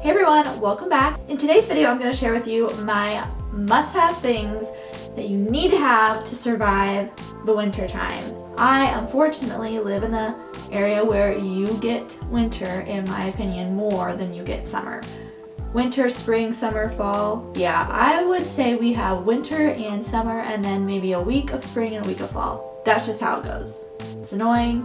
Hey everyone, welcome back. In today's video, I'm going to share with you my must-have things that you need to have to survive the winter time. I unfortunately live in an area where you get winter, in my opinion, more than you get summer. Winter, spring, summer, fall. Yeah, I would say we have winter and summer and then maybe a week of spring and a week of fall. That's just how it goes. It's annoying.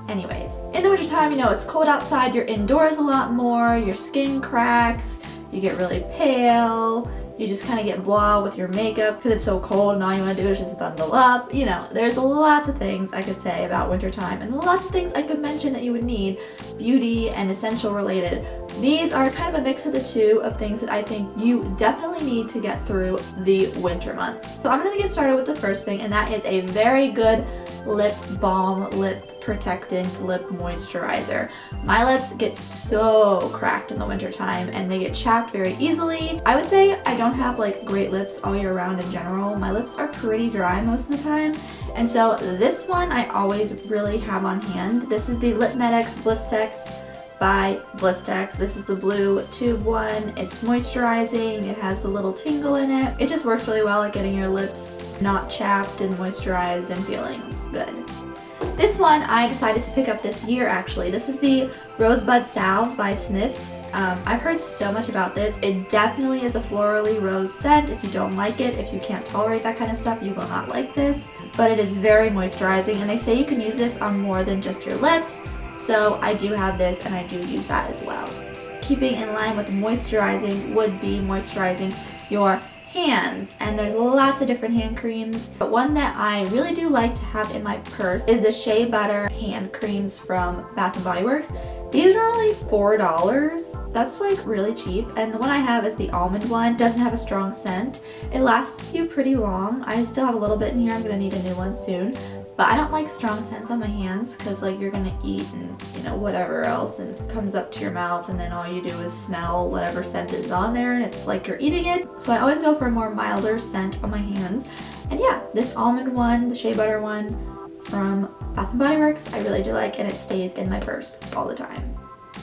Anyways, in the winter time, you know, it's cold outside, you're indoors a lot more, your skin cracks, you get really pale, you just kind of get blah with your makeup because it's so cold and all you want to do is just bundle up. You know, there's lots of things I could say about winter time and lots of things I could mention that you would need, beauty and essential related. These are kind of a mix of the two of things that I think you definitely need to get through the winter months. So I'm going to get started with the first thing, and that is a very good lip balm, lip protectant lip moisturizer. My lips get so cracked in the winter time and they get chapped very easily. I would say I don't have like great lips all year round in general. My lips are pretty dry most of the time, and so this one I always really have on hand. This is the Lip Medex Blistex by Blistex. This is the blue tube one. It's moisturizing, it has the little tingle in it. It just works really well at getting your lips not chapped and moisturized and feeling good. This one I decided to pick up this year actually. This is the Rosebud Salve by Smith's. I've heard so much about this. It definitely is a florally rose scent. If you don't like it, if you can't tolerate that kind of stuff, you will not like this. But it is very moisturizing, and they say you can use this on more than just your lips. So I do have this and I do use that as well. Keeping in line with moisturizing would be moisturizing your hands, and there's lots of different hand creams, but one that I really do like to have in my purse is the Shea Butter hand creams from Bath & Body Works. These are only $4. That's like really cheap, and the one I have is the almond one. It doesn't have a strong scent. It lasts you pretty long. I still have a little bit in here. I'm gonna need a new one soon, but I don't like strong scents on my hands because like you're gonna eat and you know whatever else and it comes up to your mouth and then all you do is smell whatever scent is on there and it's like you're eating it. So I always go for a more milder scent on my hands. And yeah, this almond one, the Shea Butter one from Bath & Body Works, I really do like, and it stays in my purse all the time.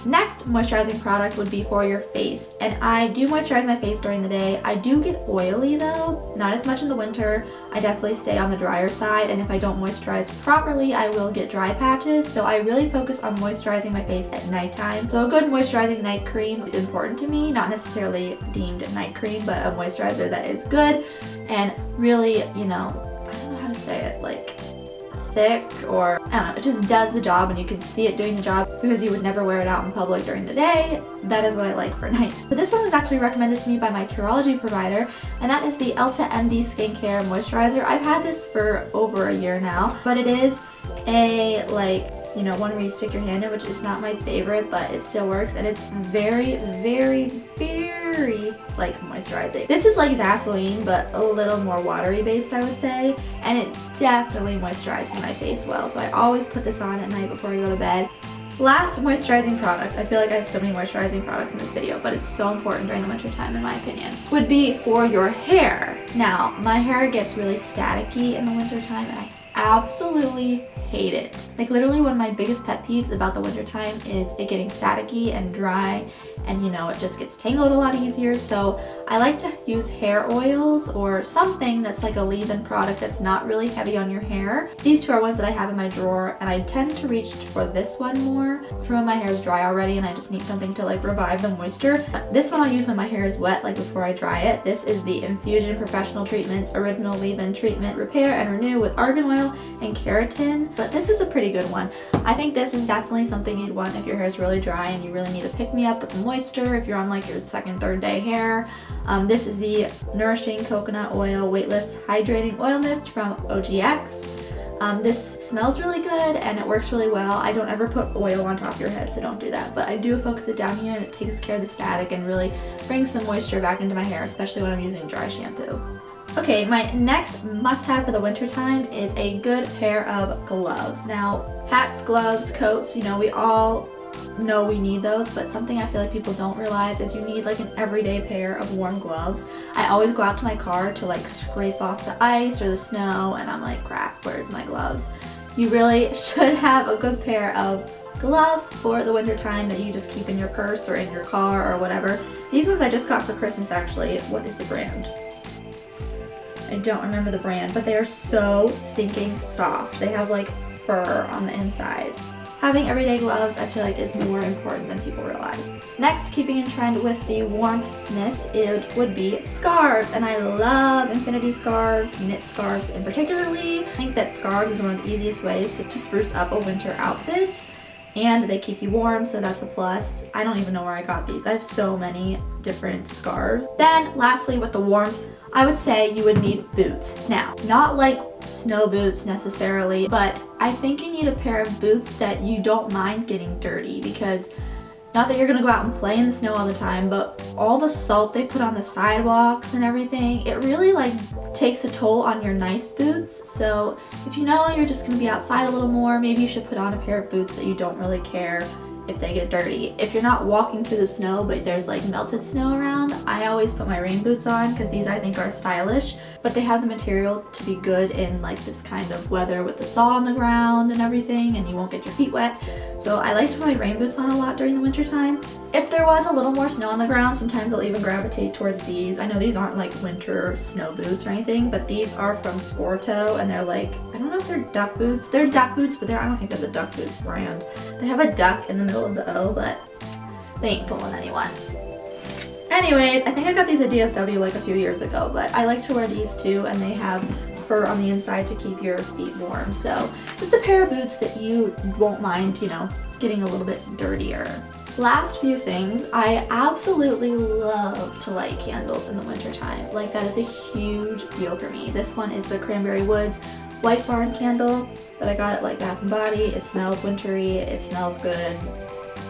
Next moisturizing product would be for your face, and I do moisturize my face during the day. I do get oily though, not as much in the winter. I definitely stay on the drier side, and if I don't moisturize properly, I will get dry patches, so I really focus on moisturizing my face at nighttime. So a good moisturizing night cream is important to me, not necessarily deemed night cream, but a moisturizer that is good and really, you know, I don't know how to say it, like thick, or I don't know, it just does the job and you can see it doing the job because you would never wear it out in public during the day. That is what I like for night. So this one was actually recommended to me by my Curology provider, and that is the Elta MD Skincare Moisturizer. I've had this for over a year now, but it is a like, you know, one where you stick your hand in, which is not my favorite, but it still works, and it's very, very, very like moisturizing. This is like Vaseline, but a little more watery based, I would say, and it definitely moisturizes my face well, so I always put this on at night before I go to bed. Last moisturizing product, I feel like I have so many moisturizing products in this video, but it's so important during the winter time in my opinion, would be for your hair. Now, my hair gets really staticky in the winter time, and I absolutely hate it. Like literally one of my biggest pet peeves about the winter time is it getting staticky and dry, and you know, it just gets tangled a lot easier. So I like to use hair oils or something that's like a leave-in product that's not really heavy on your hair. These two are ones that I have in my drawer, and I tend to reach for this one more for when my hair is dry already and I just need something to like revive the moisture. This one I'll use when my hair is wet, like before I dry it. This is the Infusion Professional Treatments Original Leave-In Treatment Repair and Renew with Argan Oil and Keratin, but this is a pretty good one. I think this is definitely something you'd want if your hair is really dry and you really need to pick me up with the moisture if you're on like your second, third day hair. This is the Nourishing Coconut Oil Weightless Hydrating Oil Mist from OGX. This smells really good and it works really well. I don't ever put oil on top of your head, so don't do that, but I do focus it down here and it takes care of the static and really brings some moisture back into my hair, especially when I'm using dry shampoo. Okay, my next must-have for the winter time is a good pair of gloves. Now, hats, gloves, coats, you know, we all know we need those, but something I feel like people don't realize is you need like an everyday pair of warm gloves. I always go out to my car to like scrape off the ice or the snow, and I'm like, crap, where's my gloves? you really should have a good pair of gloves for the winter time that you just keep in your purse or in your car or whatever. These ones I just got for Christmas actually. What is the brand? I don't remember the brand, but they are so stinking soft. They have like fur on the inside. Having everyday gloves I feel like is more important than people realize. Next, keeping in trend with the warmthness, it would be scarves, and I love infinity scarves, knit scarves in particularly. I think that scarves is one of the easiest ways to spruce up a winter outfit, and they keep you warm, so that's a plus. I don't even know where I got these. I have so many different scarves. Then lastly, with the warmth, I would say you would need boots. Now, not like snow boots necessarily, but I think you need a pair of boots that you don't mind getting dirty, because not that you're gonna go out and play in the snow all the time, but all the salt they put on the sidewalks and everything, it really like takes a toll on your nice boots. So if you know you're just gonna be outside a little more, maybe you should put on a pair of boots that you don't really care if they get dirty. If you're not walking through the snow but there's like melted snow around, I always put my rain boots on because these I think are stylish, but they have the material to be good in like this kind of weather with the salt on the ground and everything, and you won't get your feet wet. So I like to put my rain boots on a lot during the winter time. If there was a little more snow on the ground, sometimes I'll even gravitate towards these. I know these aren't like winter snow boots or anything, but these are from Sporto, and they're like, I don't know if they're duck boots. They're duck boots, but I don't think they're the Duck Boots brand. They have a duck in the middle of the O, but they ain't fooling anyone. Anyways, I think I got these at DSW like a few years ago, but I like to wear these too, and they have fur on the inside to keep your feet warm. So just a pair of boots that you won't mind, you know, getting a little bit dirtier. Last few things, I absolutely love to light candles in the winter time. Like, that is a huge deal for me. This one is the Cranberry Woods White Barn candle that I got at like Bath & Body. It smells wintry, it smells good.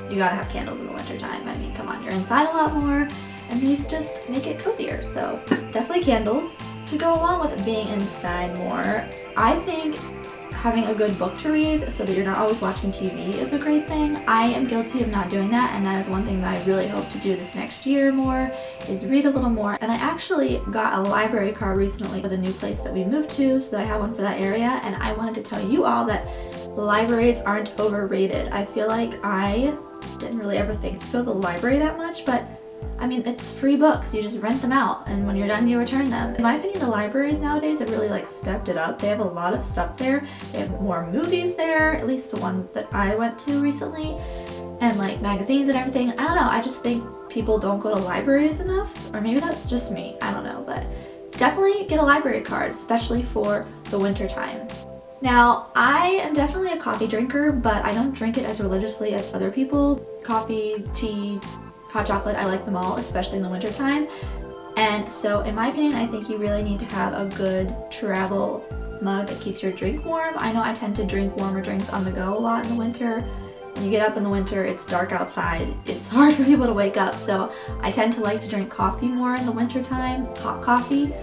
You gotta have candles in the winter time. I mean, come on, you're inside a lot more, and these just make it cozier. So definitely candles. To go along with being inside more, I think having a good book to read so that you're not always watching TV is a great thing. I am guilty of not doing that, and that is one thing that I really hope to do this next year more, is read a little more. And I actually got a library card recently for the new place that we moved to, so that I have one for that area, and I wanted to tell you all that libraries aren't overrated. I feel like I didn't really ever think to go to the library that much, but I mean, it's free books. You just rent them out, and when you're done, you return them. In my opinion, the libraries nowadays have really like stepped it up. They have a lot of stuff there. They have more movies there, at least the ones that I went to recently, and like magazines and everything. I don't know, I just think people don't go to libraries enough, or maybe that's just me. I don't know, but definitely get a library card, especially for the winter time. Now, I am definitely a coffee drinker, but I don't drink it as religiously as other people. Coffee, tea, hot chocolate, I like them all, especially in the winter time. And so in my opinion, I think you really need to have a good travel mug that keeps your drink warm. I know I tend to drink warmer drinks on the go a lot in the winter. When you get up in the winter, it's dark outside. It's hard for people to wake up, so I tend to like to drink coffee more in the winter time, hot coffee.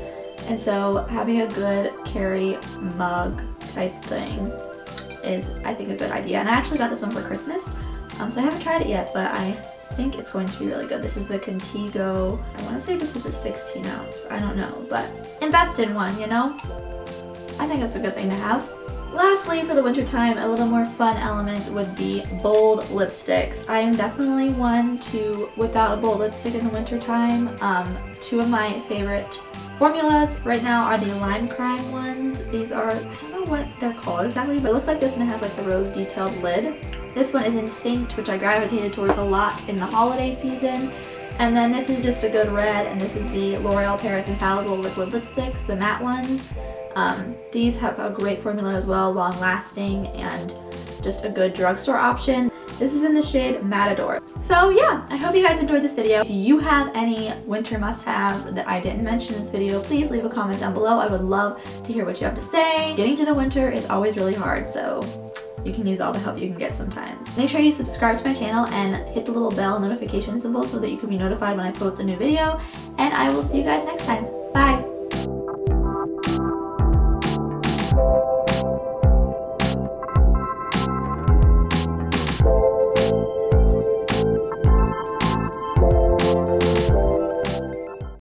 And so having a good carry mug type thing is, I think, a good idea. And I actually got this one for Christmas, so I haven't tried it yet, but I think it's going to be really good. This is the Contigo. I want to say this is a 16 ounce, but I don't know, but invest in one, you know? I think that's a good thing to have. Lastly, for the winter time, a little more fun element would be bold lipsticks. I am definitely one to whip out a bold lipstick in the winter time. Two of my favorite formulas right now are the Lime Crime ones. These are, I don't know what they're called exactly, but it looks like this one has like the rose detailed lid. This one is in Synced, which I gravitated towards a lot in the holiday season. And then this is just a good red, and this is the L'Oreal Paris Infallible Liquid Lipsticks, the matte ones. These have a great formula as well, long lasting, and just a good drugstore option. This is in the shade Matador. So yeah, I hope you guys enjoyed this video. If you have any winter must-haves that I didn't mention in this video, please leave a comment down below. I would love to hear what you have to say. Getting to the winter is always really hard, so you can use all the help you can get sometimes. Make sure you subscribe to my channel and hit the little bell notification symbol so that you can be notified when I post a new video. And I will see you guys next time. Bye!